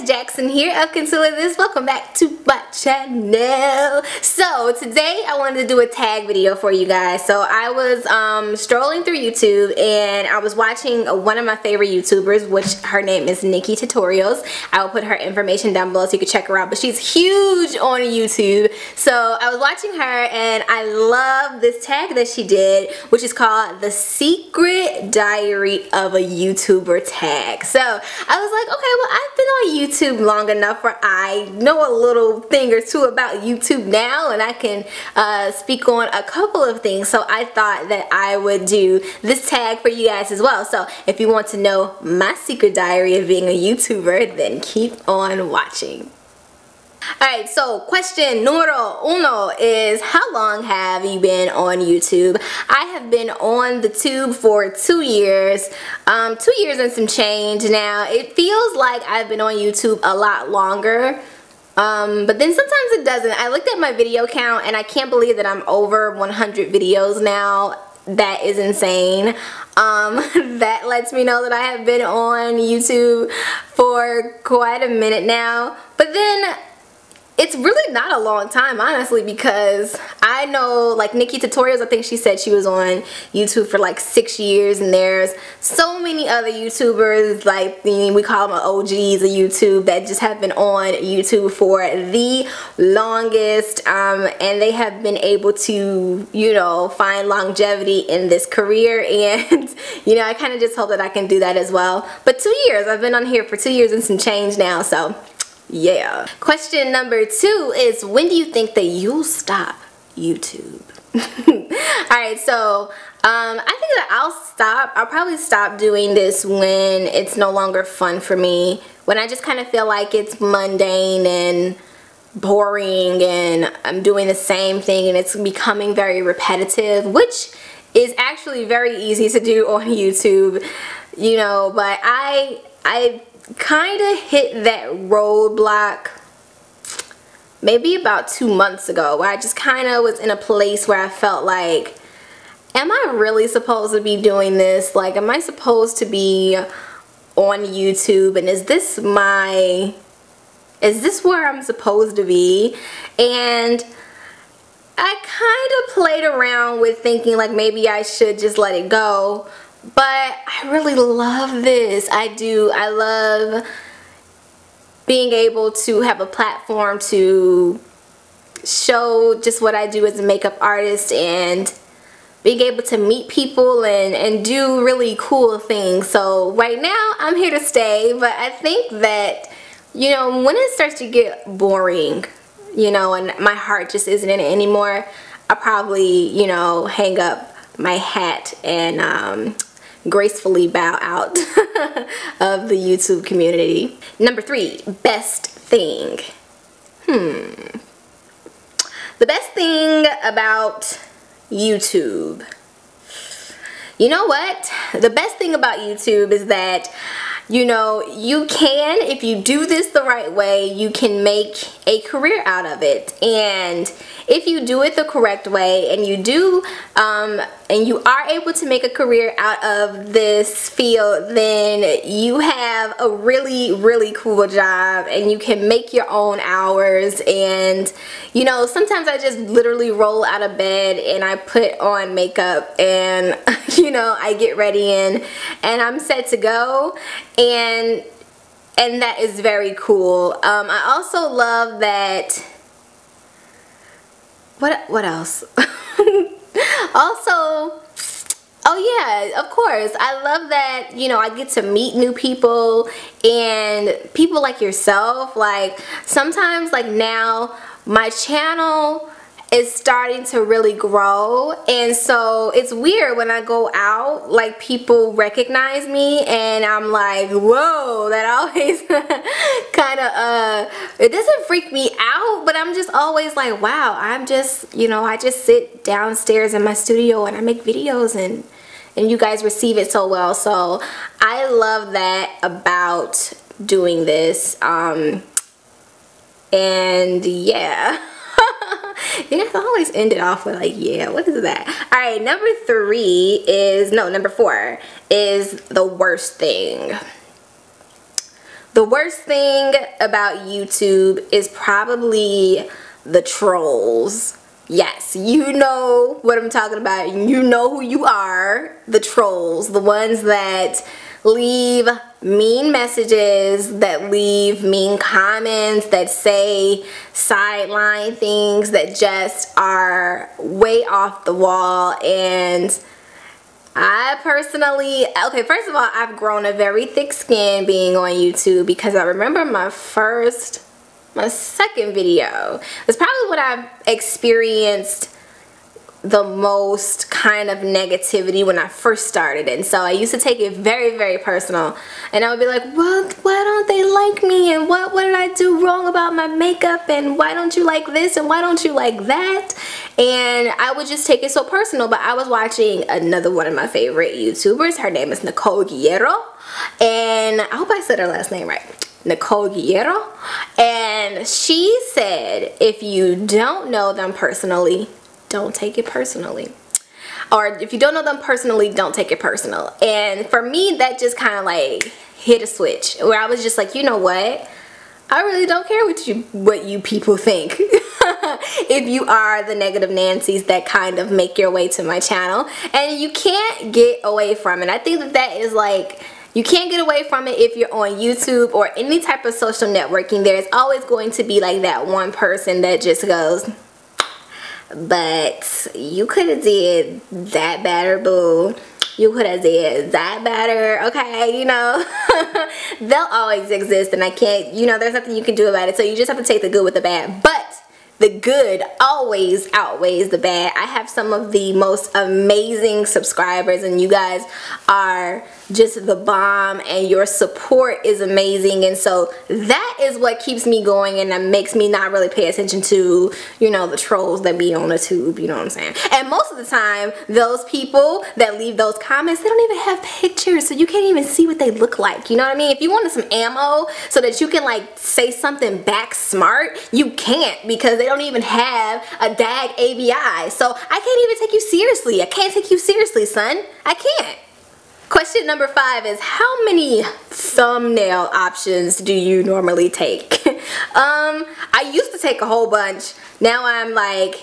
Jackson here of Concealer This. Welcome back to my channel. So today I wanted to do a tag video for you guys. So I was strolling through YouTube and I was watching one of my favorite YouTubers, which her name is Nikki Tutorials. I will put her information down below so you can check her out, but she's huge on YouTube. So I was watching her and I love this tag that she did, which is called The Secret Diary of a YouTuber tag. So I was like, okay, well, I've been on YouTube long enough where I know a little thing or two about YouTube now, and I can speak on a couple of things. So I thought that I would do this tag for you guys as well. So if you want to know my secret diary of being a YouTuber, then keep on watching. Alright, so question numero uno is, how long have you been on YouTube? I have been on the tube for 2 years. 2 years and some change now. It feels like I've been on YouTube a lot longer. But then sometimes it doesn't. I looked at my video count and I can't believe that I'm over 100 videos now. That is insane. That lets me know that I have been on YouTube for quite a minute now. But then it's really not a long time, honestly, because I know, like, Nikki Tutorials, I think she said she was on YouTube for like 6 years, and there's so many other YouTubers, like, we call them OGs of YouTube, that just have been on YouTube for the longest, and they have been able to, you know, find longevity in this career, and, you know, I kind of just hope that I can do that as well. But 2 years, I've been on here for 2 years and some change now, so yeah. Question number 2 is, when do you think that you'll stop YouTube? Alright, so I think that I'll probably stop doing this when it's no longer fun for me. When I just kind of feel like it's mundane and boring and I'm doing the same thing and it's becoming very repetitive, which is actually very easy to do on YouTube, you know, but I kind of hit that roadblock maybe about 2 months ago, where I just kind of was in a place where I felt like, am I really supposed to be doing this? Like, am I supposed to be on YouTube, and is this where I'm supposed to be? And I kind of played around with thinking like maybe I should just let it go. But I really love this. I do. I love being able to have a platform to show just what I do as a makeup artist, and being able to meet people and do really cool things. So right now I'm here to stay, but I think that, you know, when it starts to get boring, you know, and my heart just isn't in it anymore, I'll probably, you know, hang up my hat and gracefully bow out of the YouTube community. Number 3, best thing. The best thing about YouTube. You know what? The best thing about YouTube is that, you know, you can, if you do this the right way, you can make a career out of it. And if you do it the correct way, and you do, and you are able to make a career out of this field, then you have a really, really cool job, and you can make your own hours. And, you know, sometimes I just literally roll out of bed and I put on makeup and, you know, I get ready and I'm set to go. And that is very cool. I also love that. What else? Also, oh yeah, of course, I love that, you know, I get to meet new people and people like yourself. Like, sometimes, like, now my channel is starting to really grow, and so it's weird when I go out, like, people recognize me and I'm like, whoa, that always kind of it doesn't freak me out, but I'm just always like, wow, I'm just, you know, I just sit downstairs in my studio and I make videos and you guys receive it so well. So I love that about doing this. And yeah. You guys always end it off with like, yeah, what is that? All right, number 4 is the worst thing. The worst thing about YouTube is probably the trolls. Yes, you know what I'm talking about. You know who you are. The trolls, the ones that leave mean messages, that leave mean comments, that say sideline things that just are way off the wall. And I personally, okay, first of all, I've grown a very thick skin being on YouTube, because I remember my second video was probably what I've experienced the most kind of negativity when I first started. And so I used to take it very, very personal, and I would be like, well, why don't they like me, and what did I do wrong about my makeup, and why don't you like this, and why don't you like that? And I would just take it so personal. But I was watching another one of my favorite YouTubers. Her name is Nicole Guerrero, and I hope I said her last name right. Nicole Guerrero. And she said, if you don't know them personally, don't take it personally. Or if you don't know them personally, don't take it personal. And for me, that just kind of like hit a switch where I was just like, you know what? I really don't care what you people think. If you are the negative Nancys that kind of make your way to my channel, and you can't get away from it. I think that is like, you can't get away from it if you're on YouTube or any type of social networking. There's always going to be like that one person that just goes, but you could have did that better, boo. You could have did that better, okay, you know. They'll always exist, and I can't, you know, there's nothing you can do about it. So you just have to take the good with the bad. But the good always outweighs the bad. I have some of the most amazing subscribers, and you guys are just the bomb, and your support is amazing. And so that is what keeps me going, and that makes me not really pay attention to, you know, the trolls that be on the tube, you know what I'm saying? And most of the time, those people that leave those comments, they don't even have pictures, so you can't even see what they look like, you know what I mean? If you wanted some ammo so that you can like say something back smart, you can't, because they don't even have a dag ABI. So I can't even take you seriously. I can't take you seriously, son. I can't. Question number 5 is, how many thumbnail options do you normally take? I used to take a whole bunch. Now I'm like,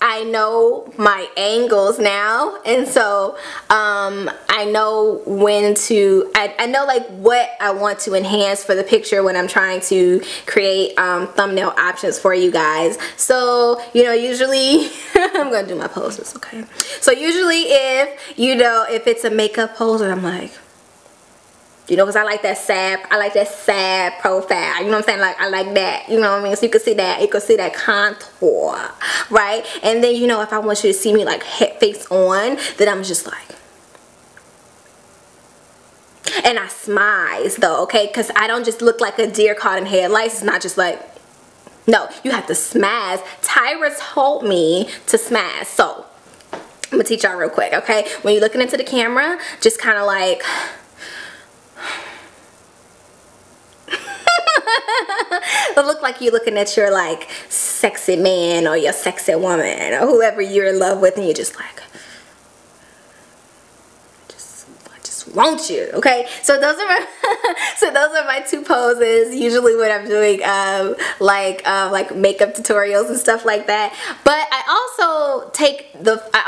I know my angles now, and so I know when to, I know like what I want to enhance for the picture when I'm trying to create thumbnail options for you guys. So, you know, usually I'm gonna do my poses, okay? So usually if, you know, if it's a makeup pose, I'm like, you know, because I like that sad profile, you know what I'm saying? Like, I like that, you know what I mean? So you can see that, contour, right? And then, you know, if I want you to see me like head face on, then I'm just like, and I smize though, okay? Because I don't just look like a deer caught in headlights. It's not just like, no, you have to smaz. Tyra told me to smaz, so I'm gonna teach y'all real quick, okay? When you're looking into the camera, just kind of like, it look like you're looking at your like sexy man or your sexy woman or whoever you're in love with, and you're just like, I just want you, okay? So those are my those are my 2 poses usually when I'm doing like makeup tutorials and stuff like that. But I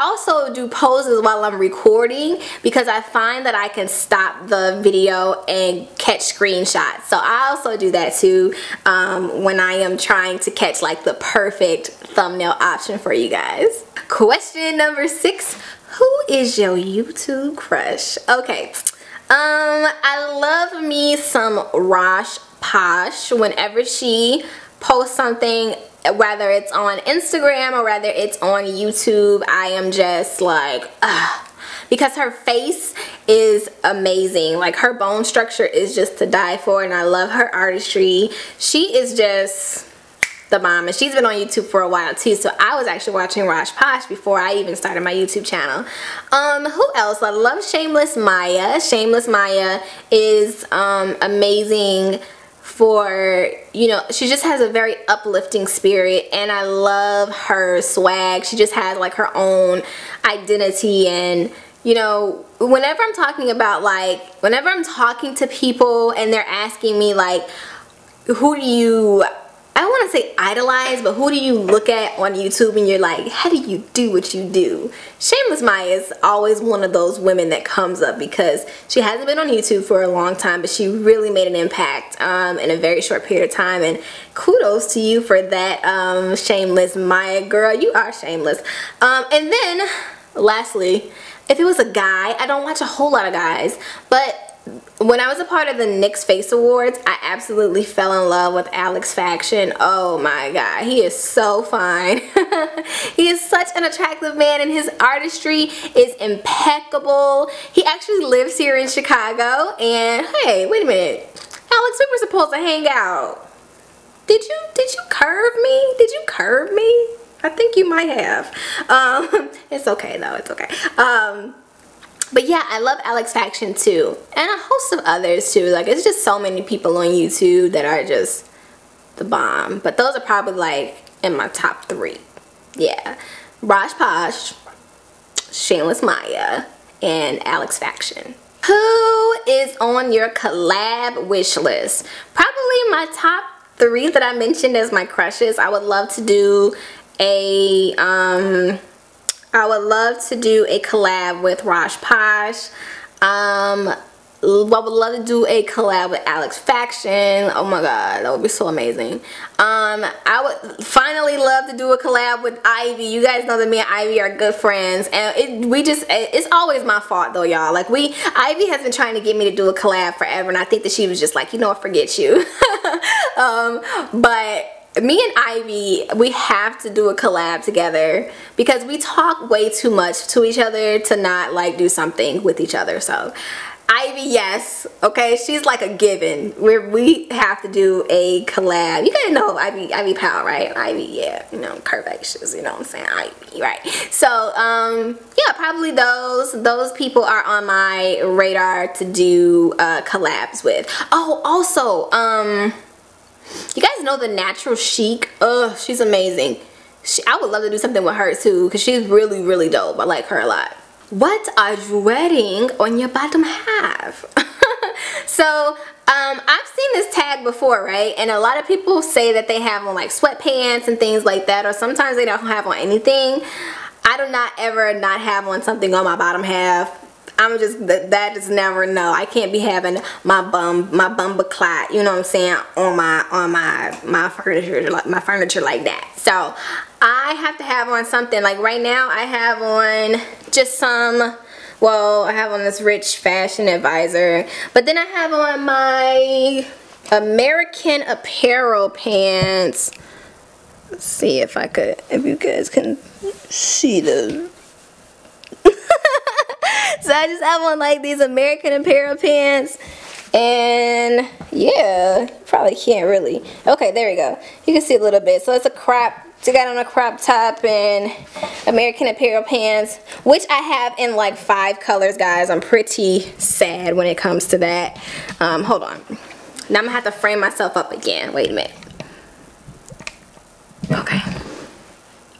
also do poses while I'm recording, because I find that I can stop the video and catch screenshots. So I also do that too when I am trying to catch like the perfect thumbnail option for you guys. Question number 6. Who is your YouTube crush? Okay, I love me some MsRoshPosh. Whenever she posts something, whether it's on Instagram or whether it's on YouTube, I am just like, because her face is amazing. Like, her bone structure is just to die for, and I love her artistry. She is just the bomb, and she's been on YouTube for a while too. So I was actually watching MsRoshPosh before I even started my YouTube channel. Who else? I love Shameless Maya. Shameless Maya is amazing for, you know, she just has a very uplifting spirit, and I love her swag. She just has like her own identity. And you know, whenever I'm talking about, like, whenever I'm talking to people and they're asking me like, who do you, I don't want to say idolize, but who do you look at on YouTube and you're like, how do you do what you do? Shameless Maya is always one of those women that comes up, because she hasn't been on YouTube for a long time, but she really made an impact in a very short period of time, and kudos to you for that, Shameless Maya. Girl, you are shameless. And then lastly, if it was a guy, I don't watch a whole lot of guys, but when I was a part of the NYX Face Awards, I absolutely fell in love with Alex Faction. Oh my god, he is so fine. He is such an attractive man, and his artistry is impeccable. He actually lives here in Chicago, and hey, wait a minute. Alex, we were supposed to hang out. Did you curve me? Did you curve me? I think you might have. It's okay though, it's okay. But yeah, I love Alex Faction too, and a host of others too. Like, it's just so many people on YouTube that are just the bomb. But those are probably like in my top 3. Yeah, MsRoshPosh, Shameless Maya, and Alex Faction. Who is on your collab wish list? Probably my top 3 that I mentioned as my crushes. I would love to do a collab with MsRoshPosh. I would love to do a collab with Alex Faction. Oh my god, that would be so amazing. I would finally love to do a collab with Ivy. You guys know that me and Ivy are good friends, and it's always my fault though, y'all. Like, Ivy has been trying to get me to do a collab forever, and I think that she was just like, you know what, forget you. But me and Ivy, we have to do a collab together, because we talk way too much to each other to not like do something with each other. So Ivy, yes, okay, she's like a given. We have to do a collab. You guys know Ivy Powell, right? Ivy, yeah, you know, curvaceous, you know what I'm saying, Ivy, right? So yeah, probably those people are on my radar to do collabs with. Oh, also, you guys know the Natural Chic? Ugh, she's amazing. I would love to do something with her too, because she's really, really dope. I like her a lot. What are you wearing on your bottom half? So, I've seen this tag before, right? And a lot of people say that they have on like sweatpants and things like that, or sometimes they don't have on anything. I do not ever not have on something on my bottom half. I'm just, that just never know. I can't be having my bumbleclot, you know what I'm saying, on my furniture like that. So I have to have on something. Like right now I have on just some, well, I have on this Rich Fashion Advisor, but then I have on my American Apparel pants. Let's see if you guys can see the so I just have on like these American Apparel pants, and yeah, you probably can't really. Okay, there we go. You can see a little bit. So it's a crop. So I got on a crop top and American Apparel pants, which I have in like 5 colors, guys. I'm pretty sad when it comes to that. Hold on. Now I'm gonna have to frame myself up again. Wait a minute. Okay.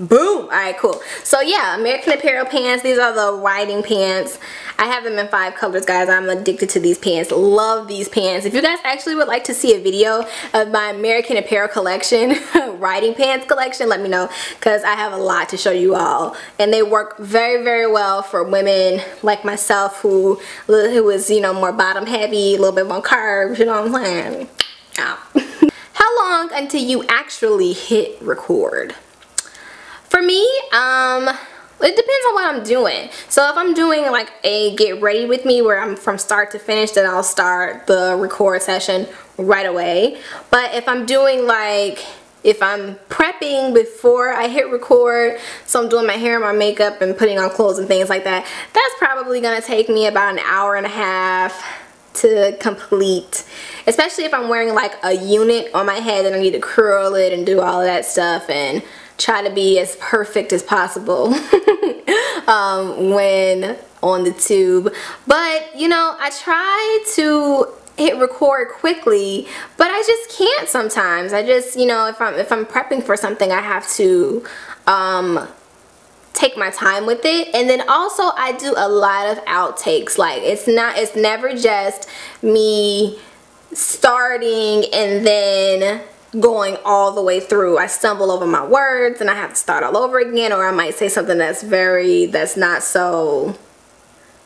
Boom. Alright, cool. So yeah, American Apparel pants. These are the riding pants. I have them in 5 colors, guys. I'm addicted to these pants. Love these pants. If you guys actually would like to see a video of my American Apparel collection, riding pants collection, let me know, because I have a lot to show you all. And they work very, very well for women like myself who is, you know, more bottom heavy, a little bit more curves, you know what I'm saying? Oh. How long until you actually hit record? For me, it depends on what I'm doing. So if I'm doing like a get ready with me where I'm from start to finish, then I'll start the record session right away. But if I'm doing like, if I'm prepping before I hit record, so I'm doing my hair and my makeup and putting on clothes and things like that, that's probably gonna take me about an hour and a half to complete, especially if I'm wearing like a unit on my head and I need to curl it and do all of that stuff and try to be as perfect as possible when on the tube. But you know, I try to hit record quickly, but I just can't sometimes. I just, you know, if I'm prepping for something, I have to take my time with it. And then also I do a lot of outtakes. Like it's never just me starting and then going all the way through. I stumble over my words and I have to start all over again, or I might say something that's not so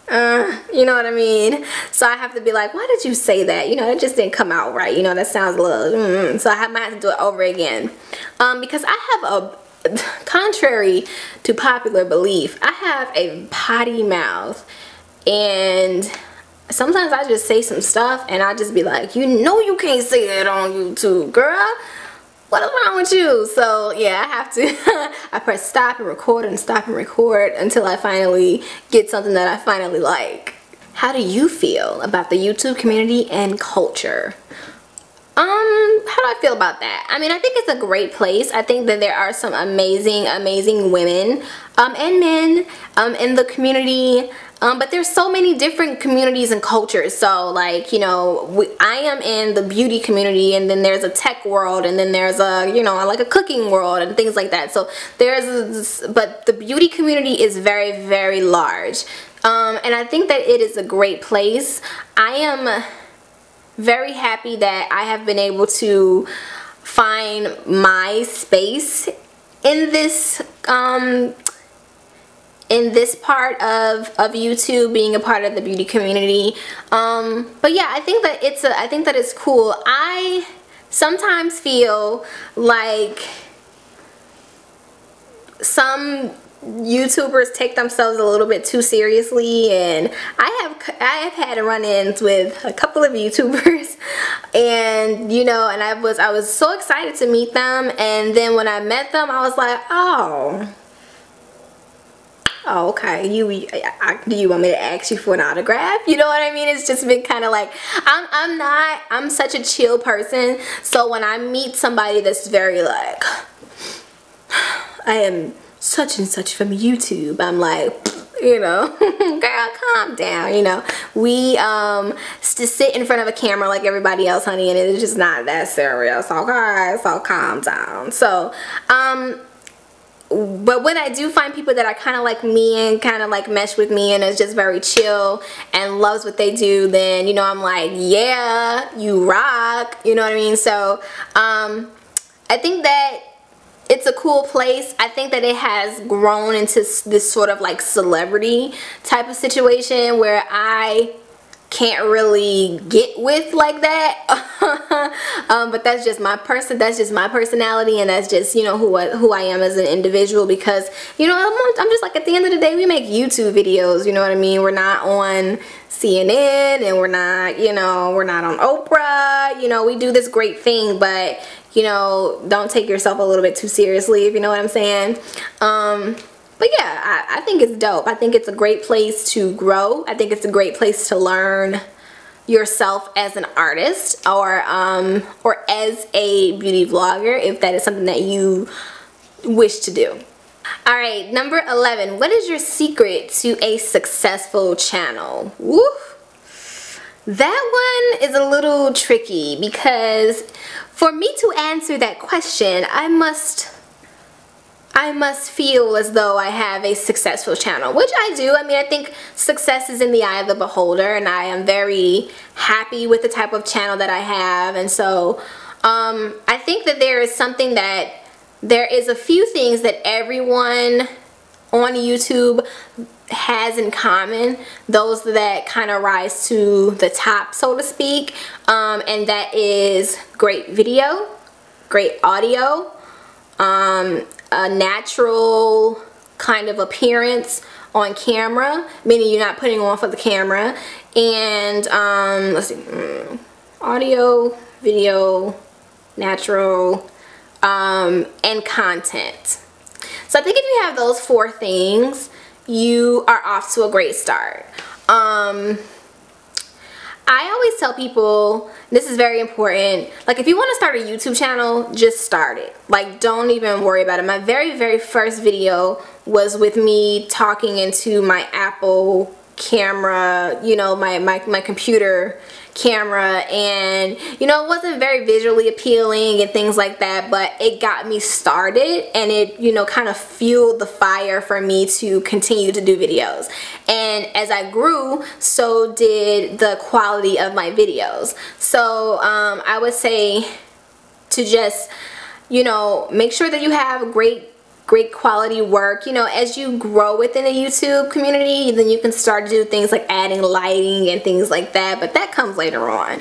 you know what I mean? So I have to be like, why did you say that? You know, it just didn't come out right. You know, that sounds a little so I might have to do it over again. Because I have a, contrary to popular belief, I have a potty mouth, and sometimes I just say some stuff and I just be like, you know, you can't say that on YouTube, girl. What is wrong with you? So yeah, I have to I press stop and record and stop and record until I finally get something that I finally like. How do you feel about the YouTube community and culture? How do I feel about that? I mean, I think it's a great place. I think that there are some amazing women and men in the community. But there's so many different communities and cultures. So like, you know, I am in the beauty community, and then there's a tech world, and then there's a, you know, like a cooking world and things like that. So but the beauty community is very large. And I think that it is a great place. I am very happy that I have been able to find my space in this part of YouTube, being a part of the beauty community. But yeah, I think that it's cool. I sometimes feel like some YouTubers take themselves a little bit too seriously, and I have had run-ins with a couple of YouTubers, and you know, and I was so excited to meet them, and then when I met them, I was like, oh, okay, do you want me to ask you for an autograph? You know what I mean? It's just been kind of like, I'm such a chill person, so when I meet somebody that's very like, I am such and such from YouTube, I'm like, you know, girl, calm down, you know. We to sit in front of a camera like everybody else, honey, and it's just not that serious, okay? So calm down. So but when I do find people that are kind of like me and kind of like mesh with me and is just very chill and loves what they do, then, you know, I'm like, yeah, you rock, you know what I mean? So I think that it's a cool place. I think that it has grown into this sort of like celebrity type of situation where I can't really get with like that. But that's just my personality, and that's just, you know, who I am as an individual, because, you know, I'm just like, at the end of the day, we make YouTube videos, you know what I mean? We're not on CNN, and we're not, you know, we're not on Oprah. You know, we do this great thing, but, you know, don't take yourself a little bit too seriously, if you know what I'm saying. But yeah, I think it's dope. I think it's a great place to grow. I think it's a great place to learn yourself as an artist, or as a beauty vlogger, if that is something that you wish to do. Alright, number 11. What is your secret to a successful channel? Woo! That one is a little tricky, because for me to answer that question, I must feel as though I have a successful channel, which I do. I mean, I think success is in the eye of the beholder, and I am very happy with the type of channel that I have. And so I think that there is a few things that everyone on YouTube has in common, those that kind of rise to the top, so to speak, and that is great video, great audio, a natural kind of appearance on camera, meaning you're not putting on for the camera, and let's see, audio, video, natural, and content. So I think if you have those 4 things, you are off to a great start. I always tell people, this is very important, like, if you want to start a YouTube channel, just start it. Like, don't even worry about it. My very first video was with me talking into my Apple camera, you know, my computer camera, and you know, it wasn't very visually appealing and things like that, but it got me started, and it, you know, kind of fueled the fire for me to continue to do videos. And as I grew, so did the quality of my videos. So I would say to just, you know, make sure that you have great quality work. You know, as you grow within the YouTube community, then you can start to do things like adding lighting and things like that, but that comes later on.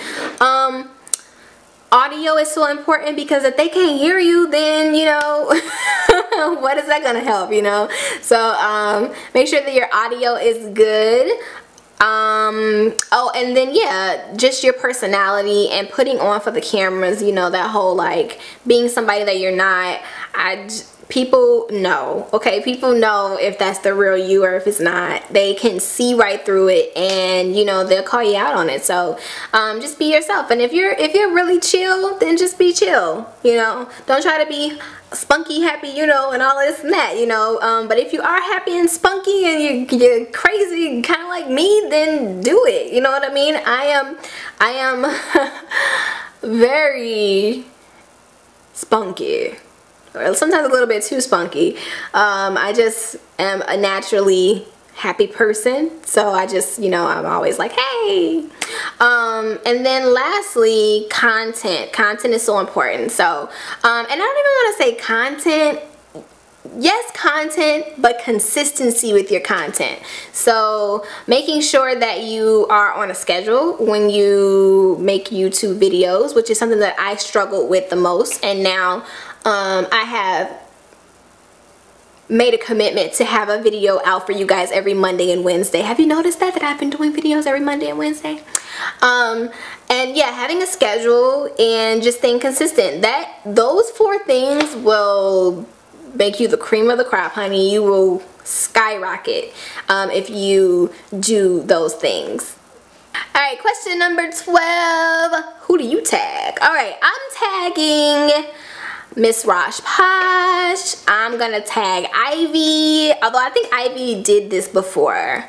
Audio is so important, because if they can't hear you, then, you know, what is that gonna help, you know? So make sure that your audio is good. Oh, and then yeah, just your personality and putting on for the cameras, you know, that whole like being somebody that you're not. People know, okay? People know if that's the real you or if it's not. They can see right through it, and you know, they'll call you out on it. So just be yourself. And if you're really chill, then just be chill, you know. Don't try to be spunky, happy, you know, and all this and that, you know. But if you are happy and spunky and you're crazy, kind of like me, then do it. You know what I mean? I am very spunky, or sometimes a little bit too spunky. I just am a naturally happy person, so I just, you know, I'm always like, hey. And then lastly, content is so important. So and I don't even want to say content. Yes, content, but consistency with your content. So making sure that you are on a schedule when you make YouTube videos, which is something that I struggled with the most, and now I have made a commitment to have a video out for you guys every Monday and Wednesday. Have you noticed that I've been doing videos every Monday and Wednesday? And yeah, having a schedule and just staying consistent. Those 4 things will make you the cream of the crop, honey. You will skyrocket if you do those things. Alright, question number 12. Who do you tag? Alright, I'm tagging MsRoshPosh. I'm gonna tag Ivy, although I think Ivy did this before.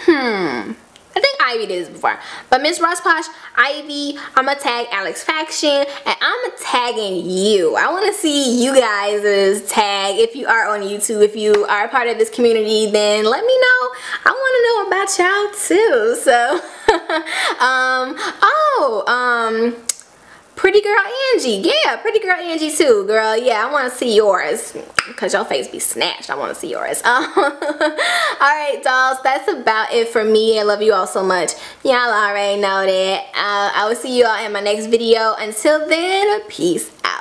I think Ivy did this before. But MsRoshPosh, Ivy, I'm gonna tag Alex Faction, and I'm tagging you. I want to see you guys' tag. If you are on YouTube, if you are a part of this community, then let me know. I want to know about y'all too. So PrettyGyrlAngie. Yeah, PrettyGyrlAngie too, girl. Yeah, I want to see yours, because your face be snatched. I want to see yours. Alright, dolls, that's about it for me. I love you all so much. Y'all already know that. I will see you all in my next video. Until then, peace out.